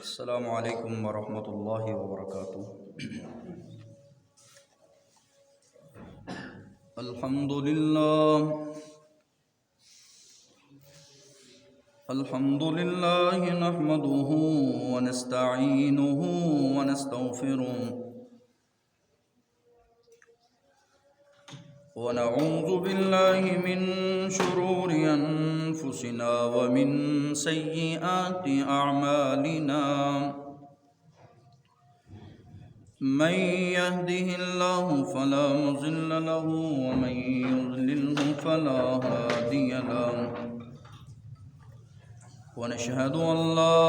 السلام عليكم ورحمة الله وبركاته. الحمد لله نحمده ونستعينه ونستغفره ونعوذ بالله من شرور أنفسنا ومن سيئات أعمالنا. من يهده الله فلا مضل له ومن يضلله فلا هادي له. ونشهد أن لا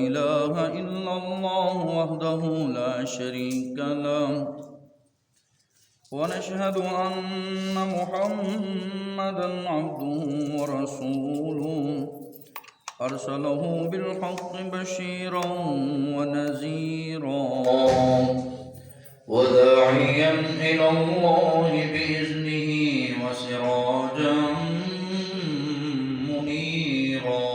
إله إلا الله وحده لا شريك له. ونشهد أن محمدا عبده ورسوله أرسله بالحق بشيرا ونذيرا وداعيا إلى الله بإذنه وسراجا منيرا.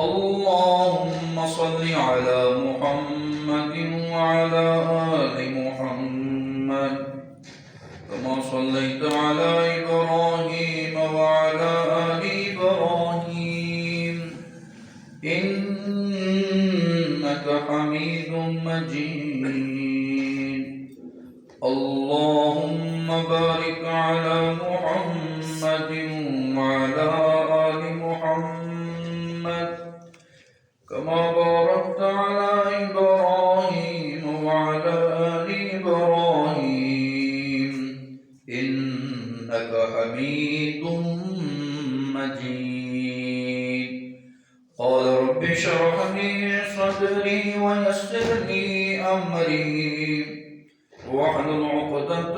اللهم صل على محمد وعلى آل محمد كما صليت على إبراهيم وعلى آل إبراهيم إنك حميد مجيد. اللهم بارك على محمد وعلى آل محمد كما باركت على إبراهيم وعلى آل إبراهيم إنك حميد مجيد. قال رب اشرح لي صدري ويسر لي أمري واحلل عقدة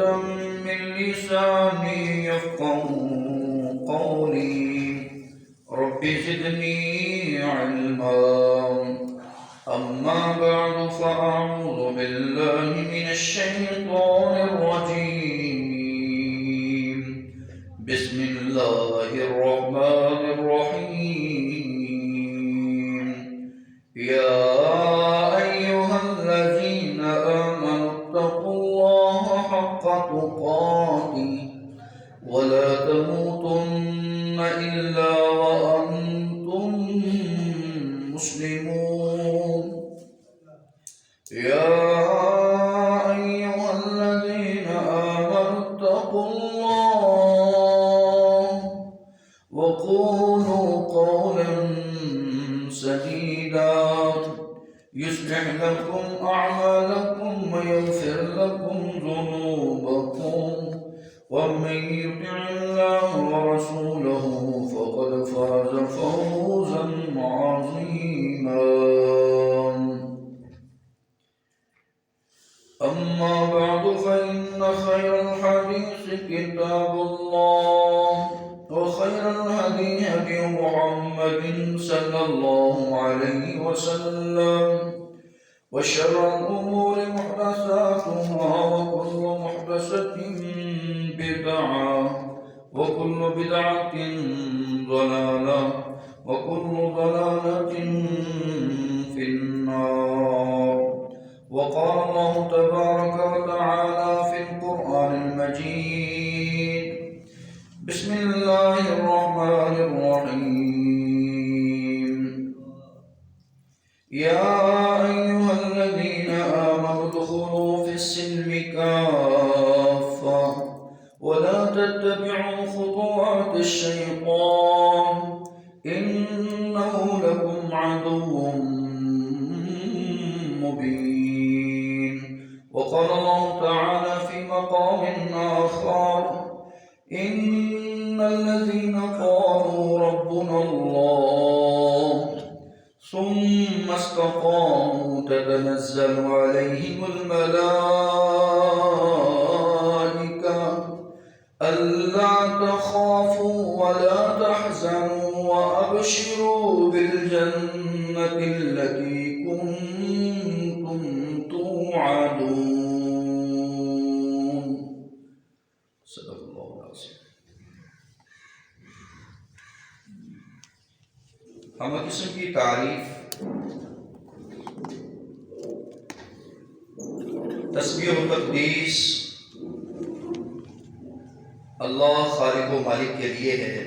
من لساني يفقهوا قولي. رب زدني علما. أما بعد فأعوذ بالله من الشيطان الرجيم. بسم الله الرحمن الرحيم. يا أيها الذين آمنوا اتقوا الله حق تقاته ولا تموتن إلا وأنتم مسلمون. يا أيها الذين آمنوا اتقوا الله وقولوا قولا سديدا يصلح لكم أعمالكم ويغفر لكم ذنوبكم ومن يطع الله ورسوله فقد فاز فوزا عظيما. أما بعد فإن خير الحديث كتاب الله وخير الهدي هدي محمد صلى الله عليه وسلم وشر الأمور محدثاتها وكل محدثة بدعة وكل بدعة ضلالة وكل ضلالة في النار. وقال الله تبارك وتعالى في القرآن المجيد. بسم الله الرحمن الرحيم. يا أيها الذين آمنوا ادخلوا في السلم كافة ولا تتبعوا خطوات الشيطان إنه لكم عدو مبين. وقال الله تعالى في مقام آخر. إن الذين قالوا ربنا الله ثم استقاموا تتنزل عليهم الملائكة ألا تخافوا ولا تحزنوا وأبشروا بالجنة التي كنتم توعدون. صدق الله العظيم. আমাকে قسم کی تعریف، تسبیح و تقدیس اللہ خالق و مالک کے لیے ہے،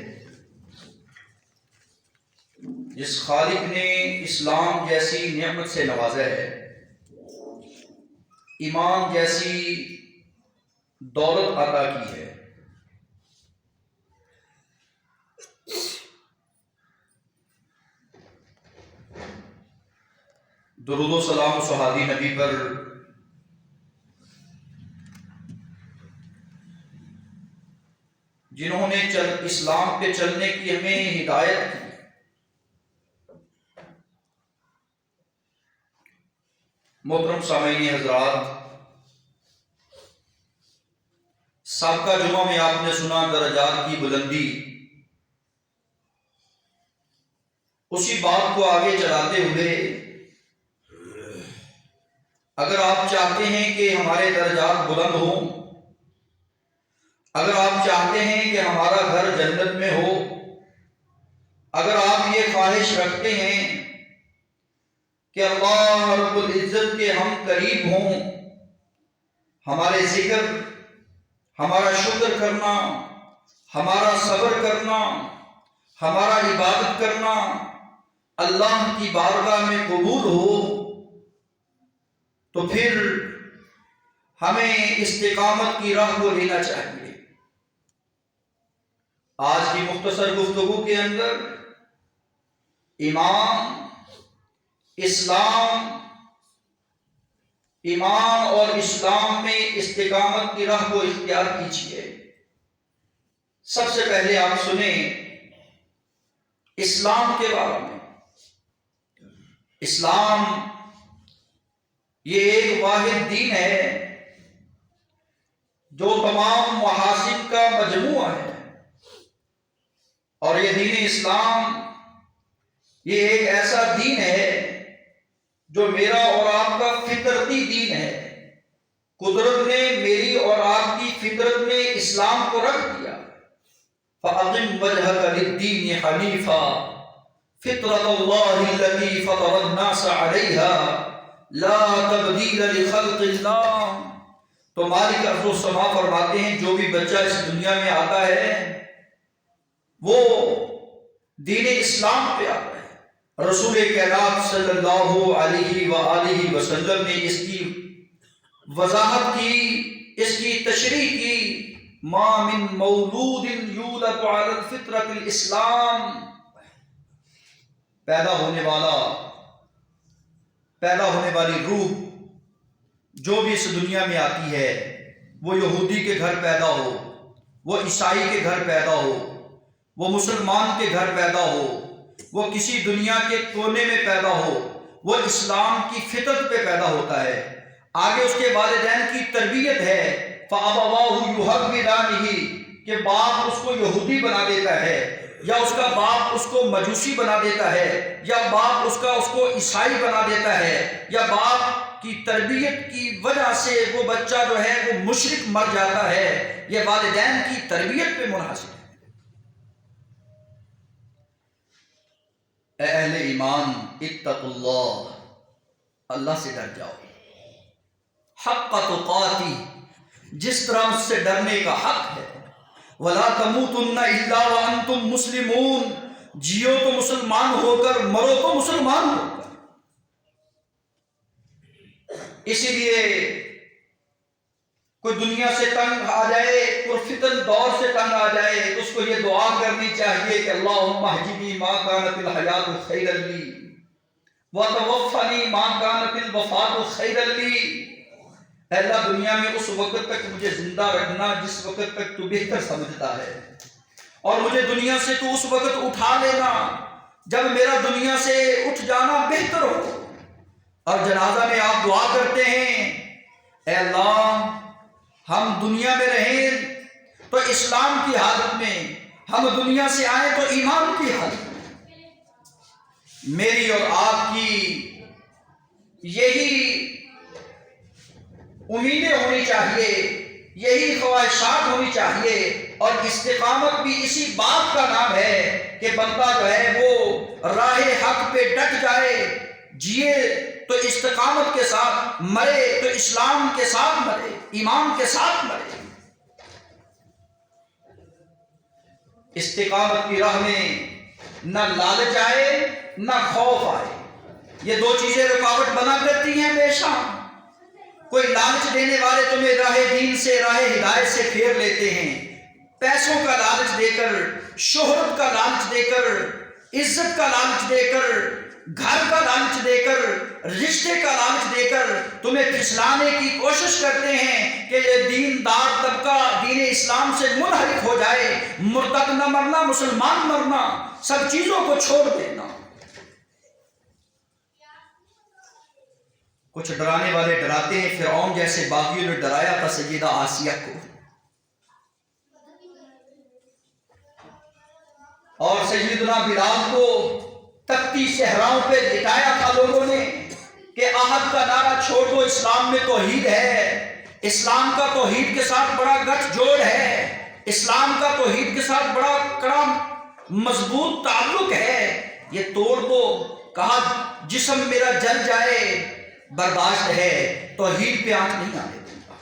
جس خالق نے اسلام جیسی نعمت سے نوازا ہے، ایمان جیسی دولت عطا کی ہے۔ درود و سلام صحابی نبی پر، جنہوں نے اسلام پہ چلنے کی ہمیں ہدایت کی۔ محترم سامعین حضرات، سابقہ جمعہ میں آپ نے سنا درجات کی بلندی، اسی بات کو آگے چلاتے ہوئے اگر آپ چاہتے ہیں کہ ہمارے درجات بلند ہوں، اگر آپ چاہتے ہیں کہ ہمارا گھر جنت میں ہو، اگر آپ یہ خواہش رکھتے ہیں کہ اللہ رب العزت کے ہم قریب ہوں، ہمارے ذکر، ہمارا شکر کرنا، ہمارا صبر کرنا، ہمارا عبادت کرنا اللہ کی بارگاہ میں قبول ہو، تو پھر ہمیں استقامت کی راہ کو لینا چاہیے۔ آج کی مختصر گفتگو کے اندر ایمان اور اسلام میں استقامت کی راہ کو اختیار کیجیے۔ سب سے پہلے آپ سنیں اسلام کے بارے میں۔ اسلام یہ ایک واحد دین ہے جو تمام محاسن کا مجموعہ ہے، اور یہ دین اسلام یہ ایک ایسا دین ہے جو میرا اور آپ کا فطرتی دین ہے۔ قدرت نے میری اور آپ کی فطرت میں اسلام کو رکھ دیا۔ فَأَقِمْ وَجْهَكَ لِلدِّينِ حَنِيفًا فِطْرَتَ اللَّهِ الَّتِي فَطَرَ النَّاسَ عَلَيْهَا لَا تَبْدِيلَ لِخَلْقِ اللَّهِ۔ تو مالک ارض و سما فرماتے ہیں جو بھی بچہ اس دنیا میں آتا ہے وہ دین اسلام پہ آتا ہے۔ رسول کائنات صلی اللہ علیہ وآلہ وسلم نے اس کی وضاحت کی، اس کی تشریح کی۔ ما من مولود یولد علی الفطرۃ الاسلام، پیدا ہونے والی روح جو بھی اس دنیا میں آتی ہے، وہ یہودی کے گھر پیدا ہو، وہ عیسائی کے گھر پیدا ہو، وہ مسلمان کے گھر پیدا ہو، وہ کسی دنیا کے کونے میں پیدا ہو، وہ اسلام کی فطرت پہ پیدا ہوتا ہے۔ آگے اس کے والدین کی تربیت ہے، فَأَبَوَاهُ يُحَوِّدَانِهِ، کہ باپ اس کو یہودی بنا دیتا ہے، یا اس کا باپ اس کو مجوسی بنا دیتا ہے، یا باپ اس کو عیسائی بنا دیتا ہے، یا باپ کی تربیت کی وجہ سے وہ بچہ جو ہے وہ مشرک مر جاتا ہے۔ یہ والدین کی تربیت پہ منحصر ہے۔ اے اہل ایمان، اتقوا اللہ، اللہ سے ڈر جاؤ، حق تقاتی، جس طرح اس سے ڈرنے کا حق ہے۔ وَلَا تَمُوتُنَّ إِلَّا وَأَنْتُمْ مُسْلِمُونَ، جیو تو مسلمان ہو کر، مرو تو مسلمان ہو کر۔ اسی لیے کوئی دنیا سے تنگ آ جائے، کوئی فتن دور سے تنگ آ جائے، تو اس کو یہ دعا کرنی چاہیے کہ اللہم اہدنی ما کانت الحیات خیرا لی وتوفنی ما کانت الوفات خیرا لی۔ اے اللہ، دنیا میں اس وقت تک مجھے زندہ رکھنا جس وقت تک تو بہتر سمجھتا ہے، اور مجھے دنیا سے تو اس وقت اٹھا لینا جب میرا دنیا سے اٹھ جانا بہتر ہو۔ اور جنازہ میں آپ دعا کرتے ہیں، اے اللہ ہم دنیا میں رہیں تو اسلام کی حالت میں، ہم دنیا سے آئیں تو ایمان کی حالت میں۔ میری اور آپ کی یہی امیدیں ہونی چاہیے، یہی خواہشات ہونی چاہیے، اور استقامت بھی اسی بات کا نام ہے کہ بندہ جو ہے وہ راہ حق پہ ڈٹ جائے، جیے تو استقامت کے ساتھ، مرے تو اسلام کے ساتھ مرے، ایمان کے ساتھ مرے۔ استقامت کی راہ میں نہ لالچ آئے نہ خوف آئے، یہ دو چیزیں رکاوٹ بنا کرتی ہیں ہمیشہ۔ کوئی لالچ دینے والے تمہیں راہ دین سے، راہ ہدایت سے پھیر لیتے ہیں، پیسوں کا لالچ دے کر، شہرت کا لالچ دے کر، عزت کا لالچ دے کر، گھر کا لالچ دے کر، رشتے کا لالچ دے کر تمہیں پھسلانے کی کوشش کرتے ہیں کہ یہ دیندار طبقہ دین اسلام سے منحرف ہو جائے، مرتد نہ مرنا، مسلمان مرنا، سب چیزوں کو چھوڑ دینا۔ کچھ ڈرانے والے ڈراتے ہیں، فرعون جیسے باغیوں نے ڈرایا تھا سیدہ آسیہ کو، اور سیدنا بلال کو تپتی صحراؤں پہ لٹایا تھا لوگوں نے کہ احد کا نعرہ چھوڑ دو، اسلام میں توحید ہے، اسلام کا توحید کے ساتھ بڑا گٹھ جوڑ ہے، اسلام کا توحید کے ساتھ بڑا کڑا مضبوط تعلق ہے، یہ توڑ دو۔ کہا جسم میرا جل جائے برداشت ہے، توحید پہ آنچ نہیں آنے دوں گا۔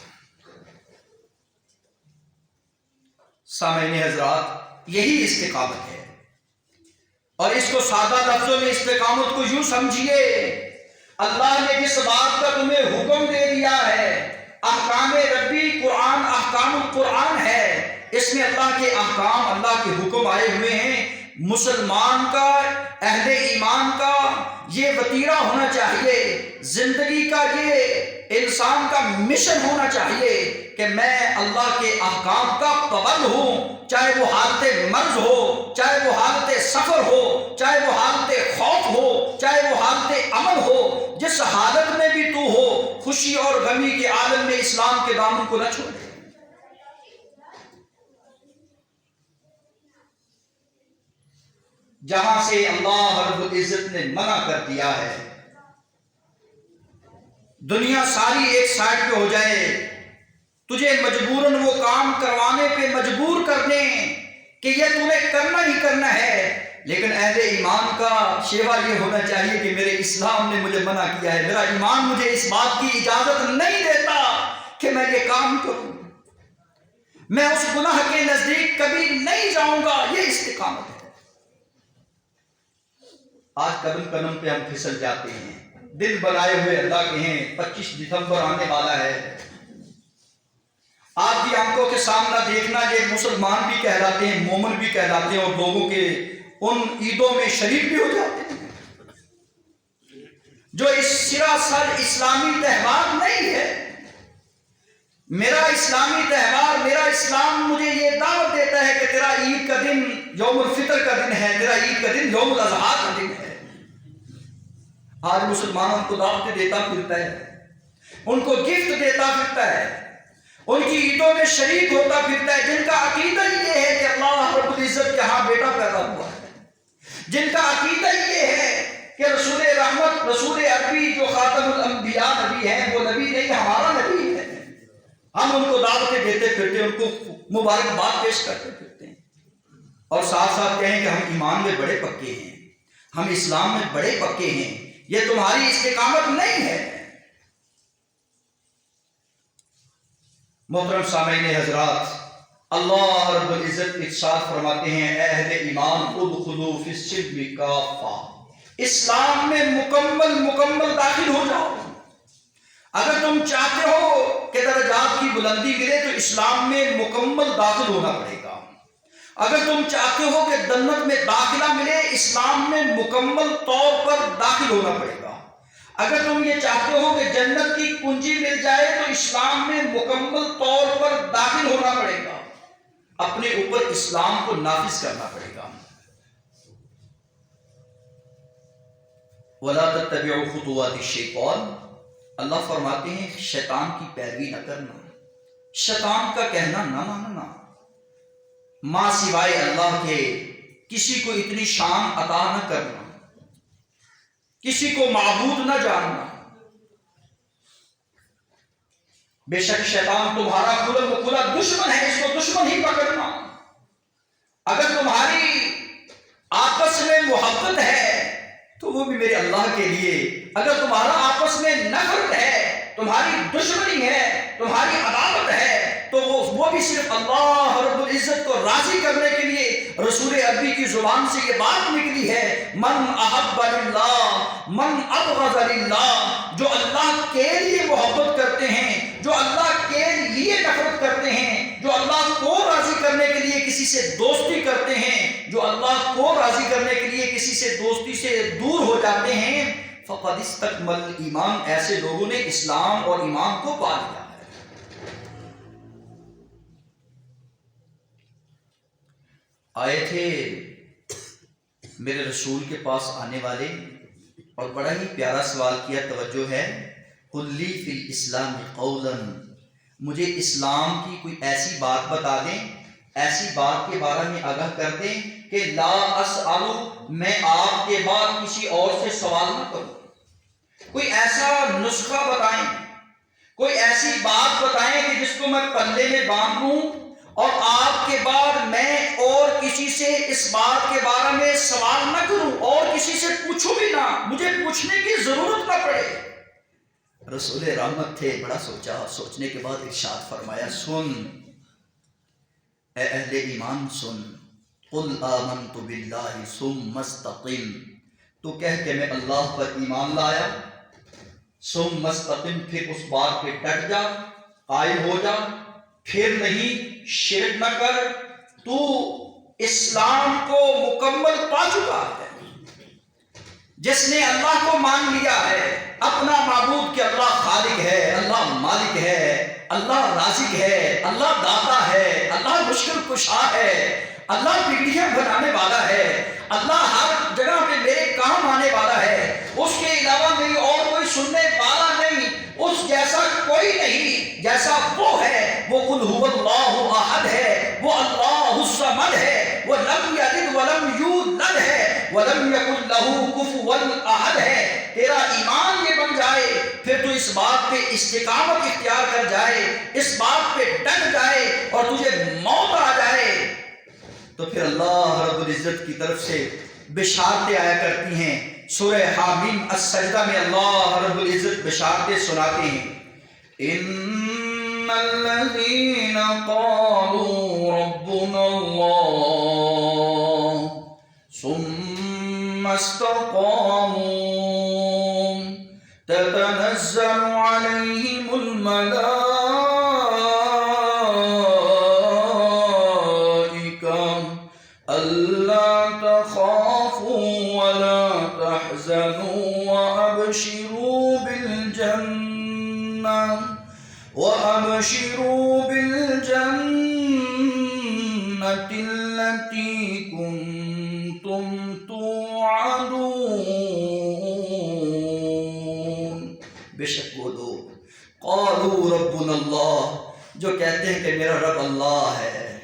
سامعین حضرات، یہی استقامت ہے، اور اس کو سادہ لفظوں میں استقامت کو یوں سمجھیے، اللہ نے جس بات کا تمہیں حکم دے دیا ہے، احکام ربی قرآن، احکام القرآن ہے، اس میں اللہ کے احکام، اللہ کے حکم آئے ہوئے ہیں۔ مسلمان کا، اہل ایمان کا یہ وتیرہ ہونا چاہیے، زندگی کا یہ انسان کا مشن ہونا چاہیے کہ میں اللہ کے احکام کا پابند ہوں، چاہے وہ حالت مرض ہو، چاہے وہ حالت سفر ہو، چاہے وہ حالت خوف ہو، چاہے وہ حالت امن ہو، جس حالت میں بھی تو ہو، خوشی اور غمی کے عالم میں اسلام کے دامن کو نہ چھوڑے۔ جہاں سے اللہ رب العزت نے منع کر دیا ہے، دنیا ساری ایک سائڈ پہ ہو جائے، تجھے مجبوراً وہ کام کروانے پہ مجبور کر دیں کہ یہ تمہیں کرنا ہی کرنا ہے، لیکن اہل ایمان کا شیوا یہ ہونا چاہیے کہ میرے اسلام نے مجھے منع کیا ہے، میرا ایمان مجھے اس بات کی اجازت نہیں دیتا کہ میں یہ کام کروں، میں اس گناہ کے نزدیک کبھی نہیں جاؤں گا۔ یہ استقامت ہے۔ آج قدم قدم پہ ہم پھسل جاتے ہیں، دل بنائے ہوئے اللہ کے ہیں، 25 دسمبر آنے والا ہے، آپ کی آنکھوں کے سامنے دیکھنا، یہ مسلمان بھی کہلاتے ہیں، مومن بھی کہلاتے ہیں، اور لوگوں کے ان عیدوں میں شریک بھی ہو جاتے ہیں جو اس سراسر اسلامی تہوار نہیں ہے۔ میرا اسلامی تہوار، میرا اسلام مجھے یہ دعوت دیتا ہے کہ تیرا عید کا دن یوم الفطر کا دن ہے، تیرا عید کا دن یوم الاضحیٰ کا دن ہے۔ آج مسلمانوں کو دعوت دیتا پھرتا ہے، ان کو گفٹ دیتا پھرتا ہے، ان کی عیدوں میں شریک ہوتا پھرتا ہے، جن کا عقیدہ یہ ہے کہ اللہ رب العزت کے ہاں بیٹا پیدا ہوا ہے، جن کا عقیدہ یہ ہے کہ رسول رحمت، رسول عربی جو خاتم الانبیاء نبی ہیں، وہ نبی نہیں ہمارا نبی ہے، ہم ان کو دعوتیں دیتے پھرتے ہیں، ان کو مبارکباد پیش کرتے پھرتے ہیں، اور ساتھ ساتھ کہیں کہ ہم ایمان میں بڑے پکے ہیں، ہم اسلام میں بڑے پکے ہیں۔ یہ تمہاری استقامت نہیں ہے۔ محترم سامعین حضرات، اللہ رب العزت ارشاد فرماتے ہیں، اے اہل ایمان ادخلوا فی السلم کافہ، اسلام میں مکمل داخل ہو جاؤ۔ اگر تم چاہتے ہو کہ درجات کی بلندی ملے تو اسلام میں مکمل داخل ہونا پڑے گا۔ اگر تم چاہتے ہو کہ جنت میں داخلہ ملے، اسلام میں مکمل طور پر داخل ہونا پڑے گا۔ اگر تم یہ چاہتے ہو کہ جنت کی کنجی مل جائے تو اسلام میں مکمل طور پر داخل ہونا پڑے گا، اپنے اوپر اسلام کو نافذ کرنا پڑے گا۔ وَلَا تَتَّبِعُوا خُطُوَاتِ الشَّيْطَانِ، اللہ فرماتے ہیں شیطان کی پیروی نہ کرنا، شیطان کا کہنا نہ ماننا، ماں سوائے اللہ کے کسی کو اتنی شان عطا نہ کرنا، کسی کو معبود نہ جاننا۔ بے شک شیطان تمہارا کھلا دشمن ہے، اس کو دشمن ہی پکڑنا۔ اگر تمہاری آپس میں محبت ہے تو وہ بھی میرے اللہ کے لیے. اگر تمہارا آپس میں نفرت ہے، تمہاری دشمنی ہے، تمہاری عداوت ہے، تو وہ بھی صرف اللہ رب العزت کو راضی کرنے کے لیے رسول عربی کی زبان سے یہ بات نکلی ہے، من احب للہ من ابغض للہ. جو اللہ کے لیے محبت کرتے ہیں، جو اللہ کے لیے نفرت کرتے ہیں، جو اللہ کو راضی کرنے کے لیے کسی سے دوستی کرتے ہیں، جو اللہ کو راضی کرنے کے لیے کسی سے دوستی سے دور ہو جاتے ہیں، فقد استکمل ایمان. ایسے لوگوں نے اسلام اور ایمان کو پا لیا. آئے تھے میرے رسول کے پاس آنے والے اور بڑا ہی پیارا سوال کیا. توجہ ہے. قل لی فی الاسلام قولا، مجھے اسلام کی کوئی ایسی بات بتا دیں، ایسی بات کے بارے میں آگاہ کر دیں کہ لا اسأل، میں آپ کے بعد کسی اور سے سوال نہ کروں. کوئی ایسا نسخہ بتائیں، کوئی ایسی بات بتائیں کہ جس کو میں پلے میں باندھ لوں اور آپ کے بعد میں اور کسی سے اس بات کے بارے میں سوال نہ کروں اور کسی سے پوچھوں بھی نہ، مجھے پوچھنے کی ضرورت نہ پڑے. رسول رحمت تھے. بڑا سوچا، سوچنے کے بعد ارشاد فرمایا، سن اے اہل ایمان سن. قل آمنت باللہ ثم استقم، تو کہہ کہ میں اللہ پر ایمان لایا. ثم استقم، پھر اس بات پہ ڈٹ جا، قائم ہو جا. پھر نہیں شرک نہ کر. تو اسلام کو مکمل پا چکا ہے. جس نے اللہ کو مان لیا ہے، اپنا معبود کہ اللہ خالق ہے، اللہ مالک ہے، اللہ رازق ہے، اللہ داتا ہے، اللہ مشکل کشا ہے، اللہ بگڑیاں بنانے والا ہے، اللہ ہر جگہ پہ میرے کام آنے والا ہے، اس کے علاوہ میری اور کوئی سننے والا نہیں، اس جیسا کوئی نہیں جیسا وہ ہے. وہ قل هو اللہ احد ہے، وہ اللہ الصمد ہے، وہ لم یلد ولم یولد ہے، ولم یکن لہ کفوا احد ہے. تیرا ایمان یہ بن جائے، پھر تو اس بات پہ استقامت اختیار کر جائے، اس بات پہ ڈٹ جائے اور تجھے موت آ جائے، تو پھر اللہ رب العزت کی طرف سے بشارتیں آیا کرتی ہیں. سورہ حامیم السجدہ میں اللہ رب العزت بشارتیں سناتے ہیں. ان الذین قالوا ربنا اللہ ثم استقاموا تتنزل علیہم الملائکہ الا تخافوا ولا تحزنوا وأبشروا بالجنة التي كنتم توعدون. بے شک وہ لوگ قالوا ربنا اللہ، جو کہتے ہیں کہ میرا رب اللہ ہے،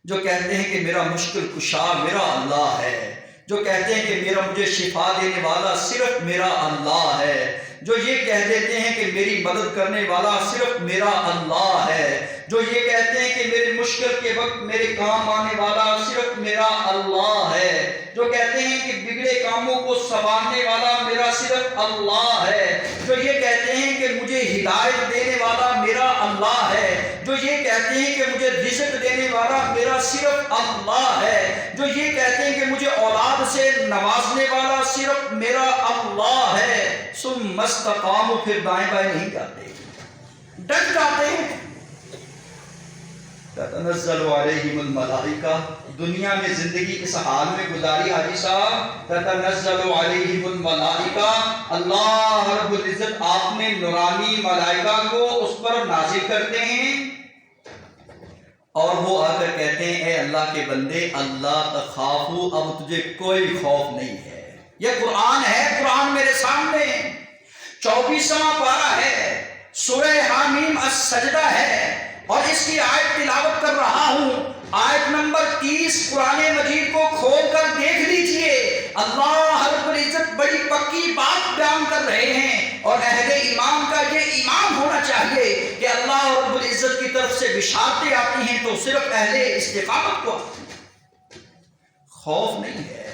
جو کہتے ہیں کہ میرا مشکل کشا میرا اللہ ہے، جو کہتے ہیں کہ میرا مجھے شفا دینے والا صرف میرا اللہ ہے، جو یہ کہہ دیتے ہیں کہ میری مدد کرنے والا صرف میرا اللہ ہے، جو یہ کہتے ہیں کہ میری مشکل کے وقت میرے کام آنے والا صرف میرا اللہ ہے، جو کہتے ہیں کہ بگڑے کاموں کو سنوارنے والا میرا صرف اللہ ہے، جو یہ کہتے ہیں کہ مجھے ہدایت دینے والا میرا اللہ ہے، جو یہ کہتے ہیں کہ مجھے رزق دینے والا میرا صرف اللہ ہے، جو یہ کہتے ہیں کہ مجھے اولاد سے نوازنے والا صرف میرا اللہ ہے. ثم استقاموا، پھر دائیں بائیں نہیں جاتے، ڈٹ جاتے ہیں. تتنزل علیہم الملائکہ، دنیا میں زندگی اس حال میں گزاری حاجی صاحب. تتنزل علیہم الملائکہ، اللہ رب العزت آپ نے نورانی ملائکہ کو اس پر نازل کرتے ہیں اور وہ آ کر کہتے ہیں اے اللہ کے بندے اللہ تخافو، اب تجھے کوئی خوف نہیں ہے. یہ قرآن ہے، قرآن میرے سامنے 24واں پارہ ہے، سورہ حامیم السجدہ ہے اور اس کی آیت تلاوت کر رہا ہوں. آیت نمبر 30 قرآن مجید کو کھول کر دیکھ لیجئے. اللہ رب العزت بڑی پکی بات بیان کر رہے ہیں اور اہل ایمان کا یہ ایمان ہونا چاہیے کہ اللہ رب العزت کی طرف سے بشارتیں آتی ہیں تو صرف اہل استقامت کو خوف نہیں ہے.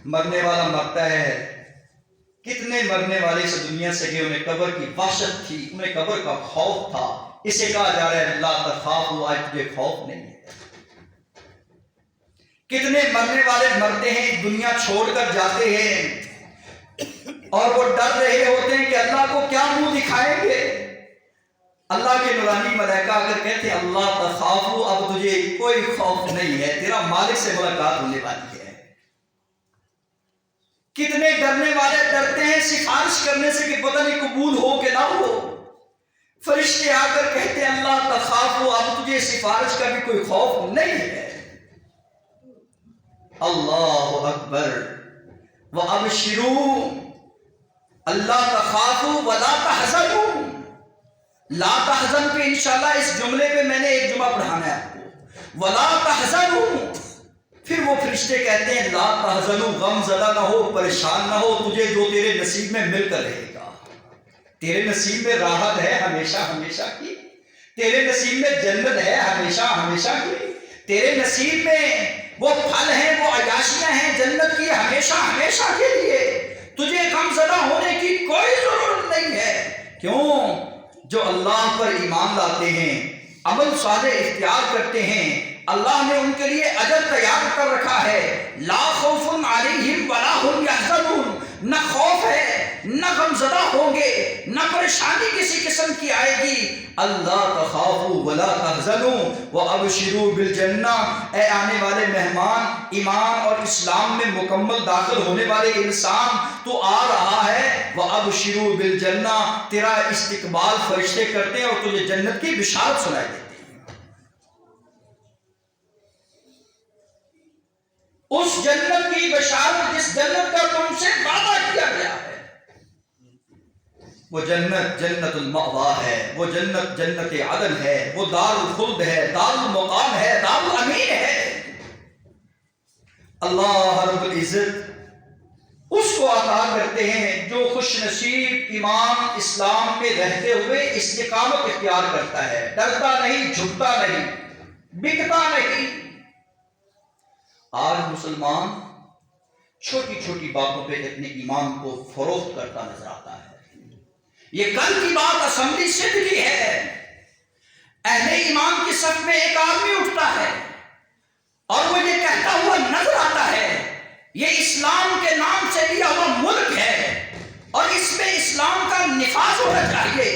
مرنے والا مرتا ہے، کتنے مرنے والے اس دنیا سے گئے، انہیں قبر کی وحشت تھی، انہیں قبر کا خوف تھا، اسے کہا جا رہا ہے لا تخافوا، آج تجھے خوف نہیں ہے۔ کتنے مرنے والے مرتے ہیں، دنیا چھوڑ کر جاتے ہیں اور وہ ڈر رہے ہوتے ہیں کہ اللہ کو کیا منہ دکھائیں گے۔ اللہ کے نورانی ملائکہ آ کر کہتے ہیں اللہ تخافوا، اب تجھے کوئی خوف نہیں ہے، تیرا مالک سے ملاقات ہونے والی ہے۔ کتنے ڈرنے والے ڈرتے ہیں سفارش کرنے سے کہ پتہ نہیں قبول ہو کہ نہ ہو، فرشتے آ کر کہتے ہیں اللہ تخافوا، اب تجھے سفارش کا بھی کوئی خوف نہیں ہے۔ اللہ اکبر، وَأَبْشِرُوا اللہ تخافوا وَلَا تَحْزَنُوا، لا تحزن پہ انشاءاللہ اس جملے پہ میں نے ایک جمعہ پڑھانا ہے آپ کو، وَلَا تَحْزَنُوا، پھر وہ فرشتے کہتے ہیں لا تحزنوا، غم زدہ نہ ہو، پریشان نہ ہو، تجھے جو تیرے نصیب میں مل کر رہے گا۔ تیرے نصیب میں راحت ہے ہمیشہ ہمیشہ کی، تیرے نصیب میں جنت ہے ہمیشہ ہمیشہ کی، تیرے نصیب میں وہ پھل ہیں، وہ عیاشیاں ہیں جنت کی ہمیشہ ہمیشہ کے لیے، تجھے غم زدہ ہونے کی کوئی ضرورت نہیں ہے۔ کیوں؟ جو اللہ پر ایمان لاتے ہیں، عمل صالح اختیار کرتے ہیں، اللہ نے ان کے لیے اجر تیار کر رکھا ہے، لا خوف علیہم ولا هم یحزنون، نہ خوف ہے، نہ غم زدہ ہوں گے، نہ پریشانی کسی قسم کی آئے گی۔ اللہ تخافوا ولا تحزنوا وابشروا بالجنہ، اے آنے والے مہمان، ایمان اور اسلام میں مکمل داخل ہونے والے انسان، تو آ رہا ہے وابشروا بالجنہ، تیرا استقبال فرشتے کرتے ہیں اور تجھے جنت کی بشارت سنائی دیتے ہیں۔ اس جنت کی بشارت جس جنت کا تم سے وعدہ کیا گیا ہے، وہ جنت جنت المأوا ہے، وہ جنت جنت عدن ہے، وہ دار الخلد ہے، دار المقام ہے، دار الامین ہے۔ اللہ رب العزت اس کو عطا کرتے ہیں جو خوش نصیب ایمان اسلام میں رہتے ہوئے استقامت اختیار کرتا ہے، ڈرتا نہیں، جھکتا نہیں، بکتا نہیں۔ آج مسلمان چھوٹی چھوٹی باتوں پہ اپنے ایمان کو فروخت کرتا نظر آتا ہے۔ یہ کل کی بات اسمبلی سندھ کی ہے، اہل ایمان کی صف میں ایک آدمی اٹھتا ہے اور وہ یہ کہتا ہوا نظر آتا ہے یہ اسلام کے نام سے لیا ہوا ملک ہے اور اس میں اسلام کا نفاذ ہونا چاہیے،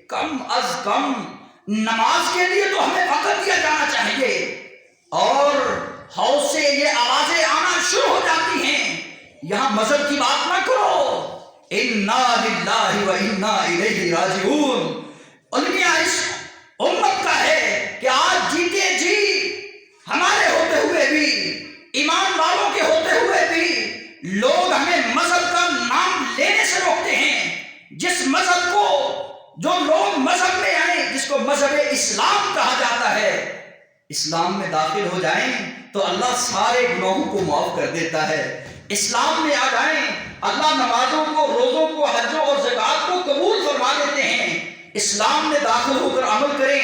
کم از کم نماز کے لیے تو ہمیں وقت دیا جانا چاہیے۔ اور حوض سے یہ آوازیں آنا شروع ہو جاتی ہیں یہاں مذہب کی بات نہ کرو، انا للہ و انا الیہ راجعون۔ المیہ اس امت کا ہے کہ آج جیتے جی ہمارے ہوتے ہوئے بھی، ایمان والوں کے ہوتے ہوئے بھی لوگ ہمیں مذہب کا نام لینے سے روکتے ہیں۔ جس مذہب کو جو لوگ مذہب میں آئیں، جس کو مذہب اسلام کہا جاتا ہے، اسلام میں داخل ہو جائیں تو اللہ سارے گناہوں کو معاف کر دیتا ہے۔ اسلام میں آ جائیں، اللہ نمازوں کو، روزوں کو، حجوں اور زکوٰۃ کو قبول فرما دیتے ہیں۔ اسلام میں داخل ہو کر عمل کریں،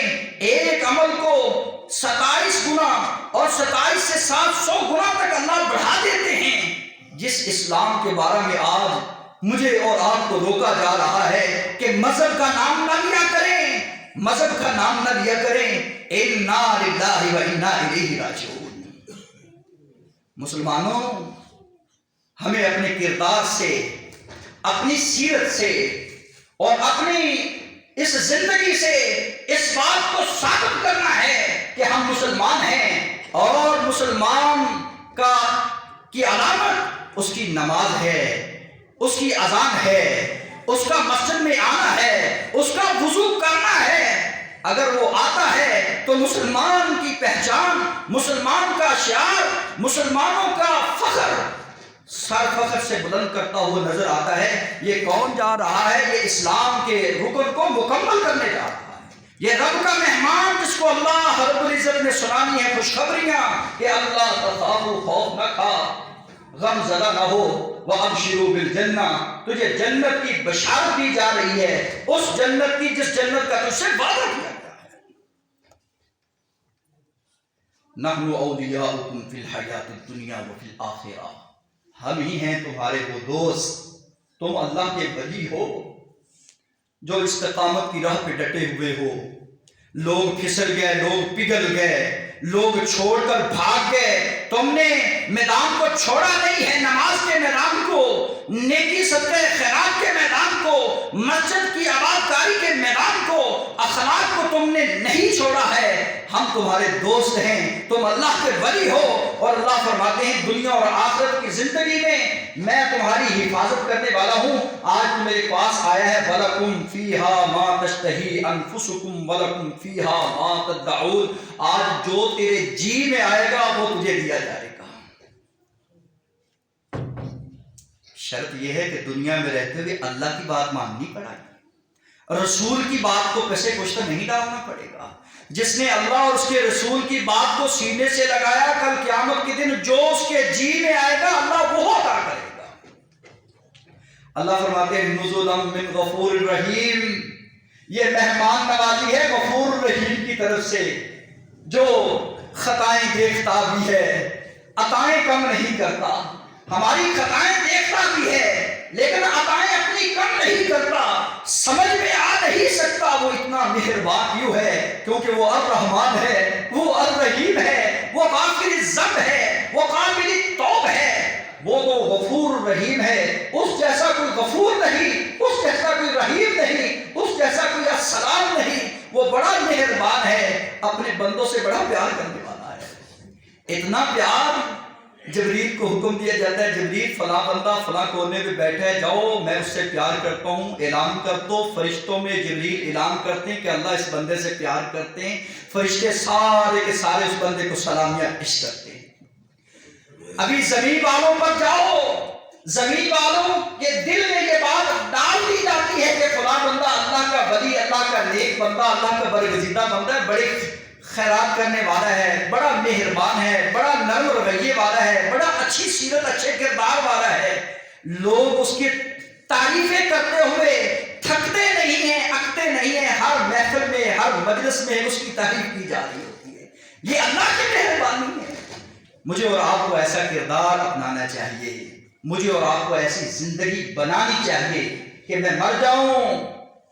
ایک عمل کو 27 گنا اور 27 سے 700 گنا تک اللہ بڑھا دیتے ہیں۔ جس اسلام کے بارے میں آج مجھے اور آپ کو روکا جا رہا ہے کہ مذہب کا نام نہ لیا کریں، مذہب کا نام نہ لیا کریں، انا للہ و انا الیہ راجعون۔ مسلمانوں، ہمیں اپنے کردار سے، اپنی سیرت سے اور اپنی اس زندگی سے اس بات کو ثابت کرنا ہے کہ ہم مسلمان ہیں، اور مسلمان کی علامت اس کی نماز ہے، اس کی اذان ہے، اس کا مسجد میں آنا ہے، اس کا وضو کرنا ہے۔ اگر وہ آتا ہے تو مسلمان کی پہچان، مسلمان کا شعار، مسلمانوں کا فخر سر فخر سے بلند کرتا ہوا نظر آتا ہے۔ یہ کون جا رہا ہے؟ یہ اسلام کے رکن کو مکمل کرنے جا رہا ہے، یہ رب کا مہمان جس کو اللہ رب العزت نے سنانی ہے خوشخبریاں کہ اللہ تخافوا، خوف نہ کھا، غم زدہ نہ ہو، وابشروا بالجنہ، تجھے جنت کی بشارت دی جا رہی ہے، اس جنت کی جس جنت کا تجھ سے وعدہ کیا گیا ہے۔ نحن اولیاؤکم فی الحیات الدنیا وفی الآخرہ، ہم ہی ہیں تمہارے وہ دوست، تم اللہ کے ولی ہو جو استقامت کی راہ پہ ڈٹے ہوئے ہو۔ لوگ پھسل گئے، لوگ پگھل گئے، لوگ چھوڑ کر بھاگ گئے، تم نے میدان کو چھوڑا نہیں ہے، نماز کے میدان کو، نیکی صدقہ خیرات کے میدان کو، مسجد کی آباد کاری کے میدان کو، اخلاق کو تم نے نہیں چھوڑا ہے۔ ہم تمہارے دوست ہیں، تم اللہ کے ولی ہو، اور اللہ فرماتے ہیں دنیا اور آخرت کی زندگی میں میں تمہاری حفاظت کرنے والا ہوں۔ آج تو میرے پاس آیا ہے وَلَكُمْ فِيهَا مَا تَشْتَهِي أَنفُسُكُمْ وَلَكُمْ فِيهَا مَا تَدَّعُونَ، آج جو تیرے جی میں آئے گا وہ تجھے دیا جائے گا۔ شرط یہ ہے کہ دنیا میں رہتے ہوئے اللہ کی بات ماننی پڑے گی، رسول کی بات کو کسے کشتا نہیں ڈالنا پڑے گا۔ جس نے اللہ اور اس کے رسول کی بات کو سینے سے لگایا، کل قیامت کے دن جو اس کے جی میں آئے گا اللہ وہ عطا کرے گا۔ اللہ فرماتے ہیں نزلا من غفور الرحیم، یہ مہمان نوازی ہے غفور الرحیم کی طرف سے، جو خطائیں دیکھتا بھی ہے، عطائیں کم نہیں کرتا۔ ہماری خطائیں دیکھتا بھی ہے لیکن عطائیں اپنی کم نہیں کرتا۔ سمجھ میں آ نہیں سکتا وہ اتنا مہربان کیوں ہے، کیونکہ وہ الرحمن ہے، وہ الرحیم ہے، وہ غافر الذنب ہے، وہ قابل التوب ہے، وہ تو غفور الرحیم ہے۔ اس جیسا کوئی غفور نہیں، اس جیسا کوئی رحیم نہیں، اس جیسا کوئی السلام نہیں۔ وہ بڑا مہربان ہے، اپنے بندوں سے بڑا پیار کرنے والا ہے۔ اتنا پیار جبریل کو حکم دیا جاتا ہے جبریل فلاں بندہ فلاں کونے پہ بیٹھا ہے، جاؤ میں اس سے پیار کرتا ہوں، اعلان کر دو۔ فرشتوں میں جبریل اعلان کرتے ہیں کہ اللہ اس بندے سے پیار کرتے ہیں، فرشتے سارے کے سارے اس بندے کو سلامیاں پیش کرتے ہیں۔ ابھی زمین والوں پر جاؤ، زمین والوں کے دل میں یہ بات ڈال دی جاتی ہے کہ فلاں بندہ اللہ کا ولی، اللہ کا نیک بندہ، اللہ کا برگزیدہ بندہ ہے، بڑے خیرات کرنے والا ہے، بڑا مہربان ہے، بڑا نرم رویے والا ہے، بڑا اچھی سیرت اچھے کردار والا ہے۔ لوگ اس کی تعریفیں کرتے ہوئے تھکتے نہیں ہیں، اکتے نہیں ہیں، ہر محفل میں ہر مجلس میں اس کی تعریف کی جا رہی ہوتی ہے۔ یہ اللہ کی مہربانی ہے۔ مجھے اور آپ کو ایسا کردار اپنانا چاہیے، مجھے اور آپ کو ایسی زندگی بنانی چاہیے کہ میں مر جاؤں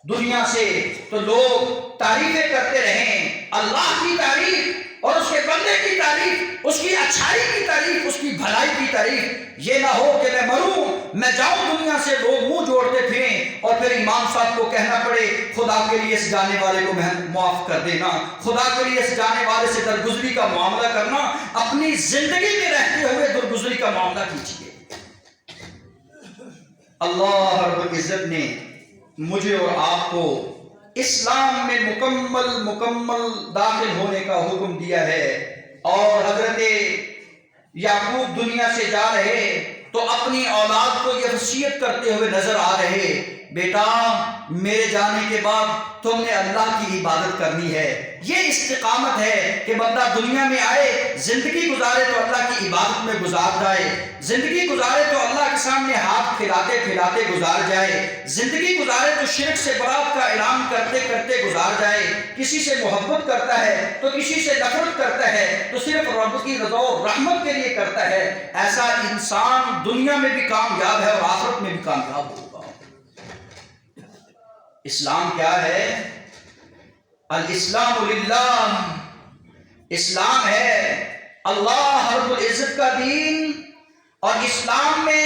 دنیا سے تو لوگ تعریفیں کرتے رہیں، اللہ کی تعریف اور اس کے بندے کی تعریف، اس کی اچھائی کی تعریف، اس کی بھلائی کی تعریف۔ یہ نہ ہو کہ میں مروں، میں جاؤں دنیا سے، لوگ منہ جوڑتے پھریں اور پھر امام صاحب کو کہنا پڑے خدا کے لیے اس جانے والے کو معاف کر دینا، خدا کے لیے اس جانے والے سے درگزری کا معاملہ کرنا۔ اپنی زندگی میں رہتے ہوئے درگزری کا معاملہ کیجیے۔ اللہ رب العزت نے مجھے اور آپ کو اسلام میں مکمل داخل ہونے کا حکم دیا ہے، اور حضرت یعقوب دنیا سے جا رہے تو اپنی اولاد کو یہ وصیت کرتے ہوئے نظر آ رہے، بیٹا میرے جانے کے بعد تم نے اللہ کی عبادت کرنی ہے۔ یہ استقامت ہے کہ بندہ دنیا میں آئے، زندگی گزارے تو اللہ کی عبادت میں گزار جائے، زندگی گزارے تو اللہ کے سامنے ہاتھ پھیلاتے پھیلاتے گزار جائے، زندگی گزارے تو شرک سے برات کا اعلان کرتے کرتے گزار جائے۔ کسی سے محبت کرتا ہے تو کسی سے نفرت کرتا ہے تو صرف رب کی رضا و رحمت کے لیے کرتا ہے۔ ایسا انسان دنیا میں بھی کامیاب ہے اور آخرت میں بھی کامیاب ہوگا۔ اسلام کیا ہے؟ الاسلام للہ، اسلام ہے اللہ رب العزت کا دین، اور اسلام میں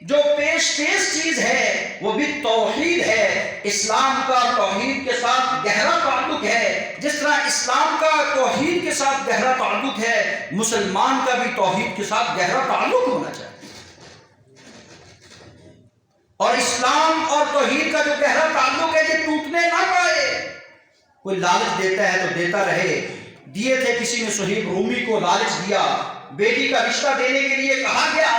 جو پیش چیز ہے وہ بھی توحید ہے۔ اسلام کا توحید کے ساتھ گہرا تعلق ہے، جس طرح اسلام کا توحید کے ساتھ گہرا تعلق ہے، مسلمان کا بھی توحید کے ساتھ گہرا تعلق ہونا چاہیے۔ اور اسلام اور توحید کا جو گہرا تعلق ہے یہ ٹوٹنے نہ پائے۔ کوئی لالچ دیتا ہے تو دیتا رہے۔ دیے تھے کسی نے صہیب رومی کو لالچ دیا، بیٹی کا رشتہ دینے کے لیے کہا گیا،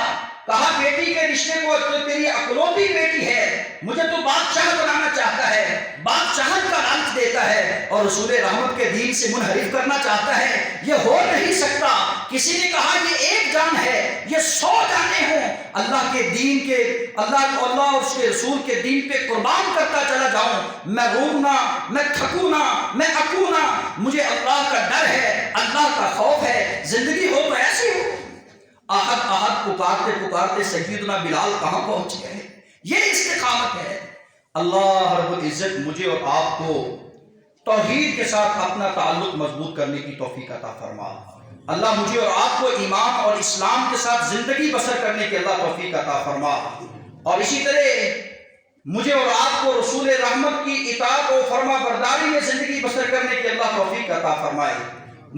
کہا بیٹی کے رشتے کو تو تیری اکلوتی بیٹی ہے، مجھے تو بادشاہ بنانا چاہتا ہے، بادشاہت کا لالچ دیتا ہے اور رسول رحمت کے دین سے منحرف کرنا چاہتا ہے۔ یہ ہو نہیں سکتا۔ کسی نے کہا یہ ایک جان ہے، یہ 100 جانیں ہوں، اللہ کے دین کے اللہ اور اس کے رسول کے دین پہ قربان کرتا چلا جاؤں، میں روؤں نہ، میں تھکوں نہ، میں اکوں نہ، مجھے اللہ کا ڈر ہے، اللہ کا خوف ہے۔ زندگی ہو تو ایسی ہو۔ احد احد پکارتے پکارتے سیدنا بلال کہاں پہنچ گئے. یہ استقامت ہے. اللہ رب العزت مجھے اور آپ کو توحید کے ساتھ اپنا تعلق مضبوط کرنے کی توفیق عطا فرما. اللہ مجھے اور آپ کو ایمان اور اسلام کے ساتھ زندگی بسر کرنے کی اللہ توفیق عطا فرما. اور اسی طرح مجھے اور آپ کو رسول رحمت کی اطاعت و فرما برداری میں زندگی بسر کرنے کی اللہ توفیق عطا فرمائے.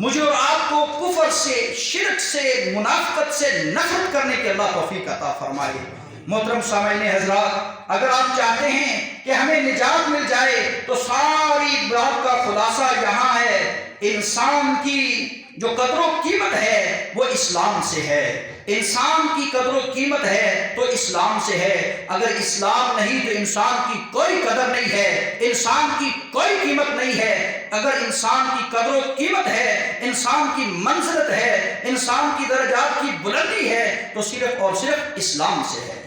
مجھے اور آپ کو کفر سے، شرک سے، منافقت سے نفرت کرنے کی اللہ توفیق عطا فرمائے. محترم سامعین حضرات، اگر آپ چاہتے ہیں کہ ہمیں نجات مل جائے تو ساری بات کا خلاصہ یہاں ہے. انسان کی جو قدر و قیمت ہے وہ اسلام سے ہے. انسان کی قدر و قیمت ہے تو اسلام سے ہے. اگر اسلام نہیں تو انسان کی کوئی قدر نہیں ہے، انسان کی کوئی قیمت نہیں ہے. اگر انسان کی قدر و قیمت ہے، انسان کی منزلت ہے، انسان کی درجات کی بلندی ہے تو صرف اور صرف اسلام سے ہے.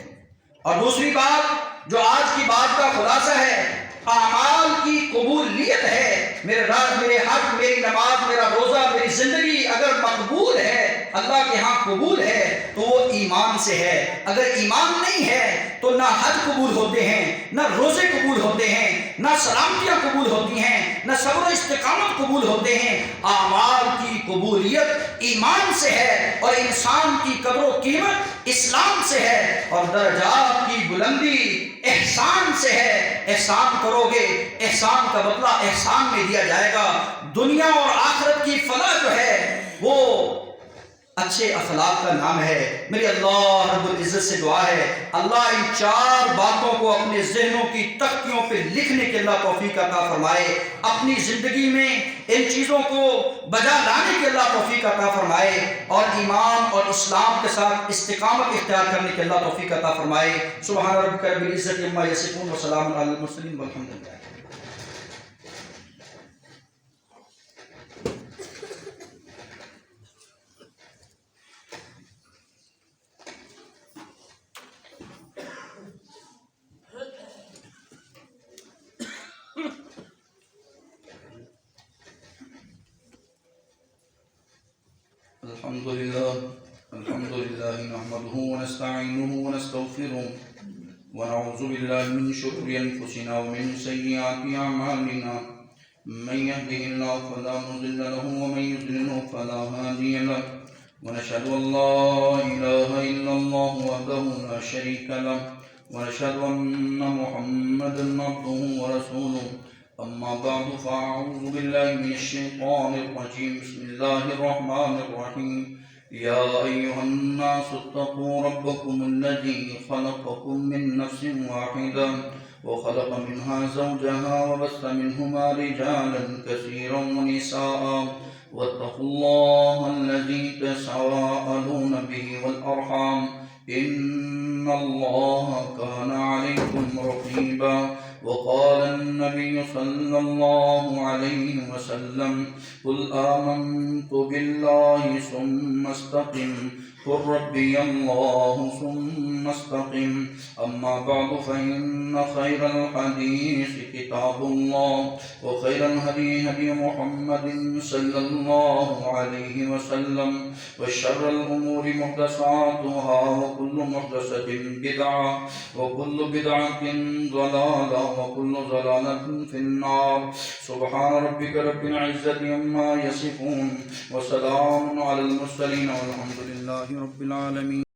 اور دوسری بات جو آج کی بات کا خلاصہ ہے، اعمال کی قبولیت ہے. میرے راز، میرے حج، میری نماز، میرا روزہ، میری زندگی اگر مقبول ہے، اللہ کے ہاں قبول ہے تو وہ ایمان سے ہے. اگر ایمان نہیں ہے تو نہ حج قبول ہوتے ہیں، نہ روزے قبول ہوتے ہیں، نہ سلامتیاں قبول ہوتی ہیں، نہ صبر و استقامت قبول ہوتے ہیں. اعمال کی قبولیت ایمان سے ہے اور انسان کی قدر و قیمت اسلام سے ہے. اور درجات کی بلندی احسان سے ہے. احسان کرو گے، احسان کا بدلہ احسان میں دیا جائے گا. دنیا اور آخرت کی فلاح جو ہے وہ اچھے اخلاق کا نام ہے. میری اللہ رب العزت سے دعا ہے، اللہ ان چار باتوں کو اپنے ذہنوں کی تختیوں پہ لکھنے کے اللہ توفیق عطا فرمائے. اپنی زندگی میں ان چیزوں کو بجا لانے کے اللہ توفیق عطا فرمائے اور ایمان اور اسلام کے ساتھ استقامت اختیار کرنے کے اللہ توفیق عطا فرمائے. سبحان ربک رب العزت عما یصفون وسلام علی المرسلین والحمد للہ. الحمد لله نحمده ونستعينه ونستغفره ونعوذ بالله من شرور أنفسنا ومن سيئات أعمالنا. من يهده الله فلا مضل له ومن يضلل فلا هادي له. ونشهد أن لا إله إلا الله وحده لا شريك له ونشهد أن محمدا عبده ورسوله. أما بعد فأعوذ بالله من الشيطان الرجيم. بسم الله الرحمن الرحيم. يا أيها الناس اتقوا ربكم الذي خلقكم من نفس واحدة وخلق منها زوجها وبث منهما رجالا كثيرا ونساء واتقوا الله الذي تساءلون به والأرحام إن الله كان عليكم رقيبا. وقال النبي صلى الله عليه وسلم قل آمنت بالله ثم استقم قل ربي الله ثم استقم. أما بعد فإن خير الحديث كتاب الله وخير الهدي هدي محمد صلى الله عليه وسلم وشر الأمور محدثاتها وكل محدثة بدعة وكل بدعة ضلالة وكل ضلالة في النار. سبحان ربك رب العزة عما يصفون وسلام على المرسلين والحمد لله رب العالمين.